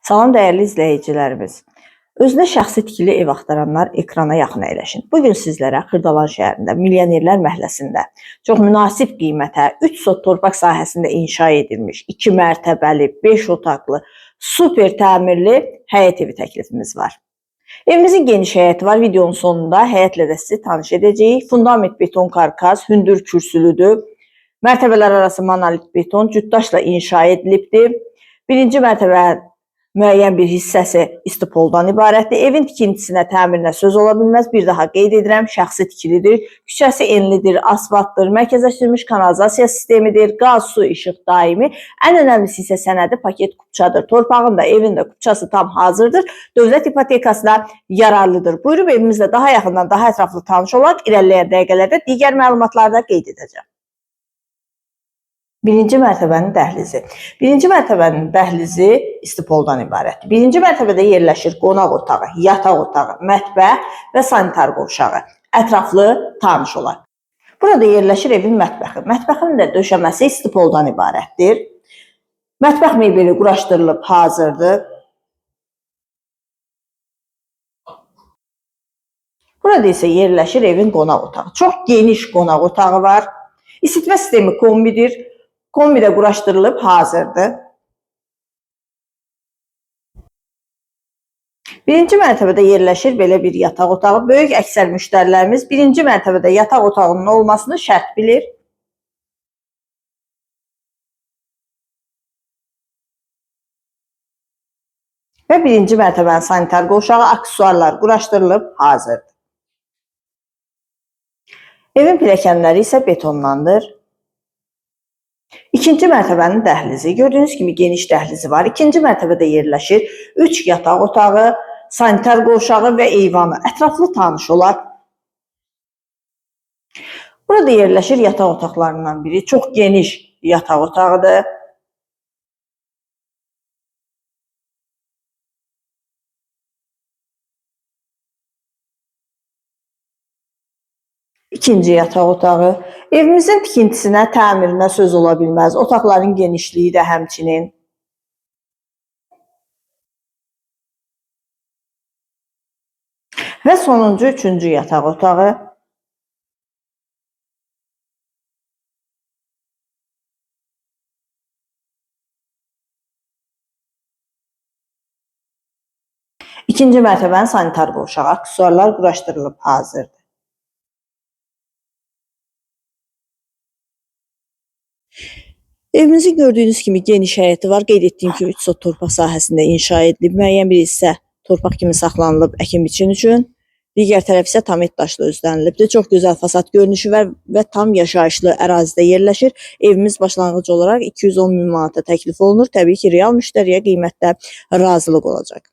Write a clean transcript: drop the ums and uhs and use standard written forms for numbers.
Salam dəyərli izləyicilərimiz. Özünə şəxsi tikili ev axtaranlar ekrana yaxın əyləşin. Bugün sizlərə Xırdalan şəhərində Milyonerlər məhəlləsində çox münasib qiymətə 3 sot torpaq sahəsində inşa edilmiş 2 mərtəbəli, 5 otaqlı, super təmirli həyət evi təklifimiz var. Evimizin geniş həyəti var. Videonun sonunda həyətlə də sizi tanış edəcəyik. Fundament beton karkas, hündür kürsülüdür. Mərtəbələr arası monolit beton, cütdaşla inşa edilibdir. Birinci mərtəbə müəyyən bir hissəsi istipoldan ibarətdir. Evin tikintisinə, təmirinə söz ola bilməz. Bir daha qeyd edirəm, şəxsi tikilidir. Küçəsi enlidir, asfaltdır, mərkəzləşdirilmiş kanalizasiya sistemidir, qaz, su, işıq daimi. Ən önəmlisi isə sənədi paket kupçadır. Torpağın da, evin də kupçası tam hazırdır. Dövlət ipotekasına yararlıdır. Buyurub evimizlə daha yaxından, daha ətraflı tanış olaq. İrəliləyən dəqiqələrdə digər məlumatlarda qeyd edəcəm. Birinci mərtəbənin dəhlizi. Birinci mərtəbənin dəhlizi istipoldan ibarətdir. Birinci mərtəbədə yerləşir qonaq otağı, yataq otağı, mətbəx və sanitar qovşağı. Ətraflı tanış olaq. Burada yerləşir evin mətbəxi. Mətbəxin də döşəməsi istipoldan ibarətdir. Mətbəx mebeli quraşdırılıb hazırdır. Burada isə yerləşir evin qonaq otağı. Çox geniş qonaq otağı var. İsitmə sistemi kombidir. Kombi də quraşdırılıb hazırdır. Birinci mərtəbədə yerləşir belə bir yataq otağı. Böyük əksər müştərilərimiz birinci mərtəbədə yataq otağının olmasını şərt bilir. Və birinci mərtəbənin sanitar qovşağı, aksesuarlar quraşdırılıb hazırdır. Evin pilləkənləri isə betondandır. İkinci mərtəbənin dəhlizi. Gördüyünüz kimi geniş dəhlizi var. İkinci mərtəbədə yerləşir 3 yataq otağı, sanitar qovşağı və eyvanı. Ətraflı tanış olaq. Burada yerləşir yataq otaqlarından biri. Çox geniş yataq otağıdır. İkinci yataq otağı. Evimizin tikintisinə, təmirinə söz ola bilməz. Otaqların genişliyi də həmçinin. Və sonuncu, üçüncü yataq otağı. İkinci mərtəbənin sanitar qovşağı, aksesuarlar quraşdırılıb hazırdır. Evimizin gördüyünüz kimi geniş həyəti var. Qeyd etdiyim kimi 3 sot torpaq sahəsində inşa edilib. Müəyyən bir hissə torpaq kimi saxlanılıb əkin biçin üçün. Digər tərəf isə tam daşla özlənilibdir. Çox gözəl fasad görünüşü var və tam yaşayışlı ərazidə yerləşir. Evimiz başlanğıc olaraq 210 min manata təklif olunur. Təbii ki, real müştəriyə qiymətdə razılıq olacaq.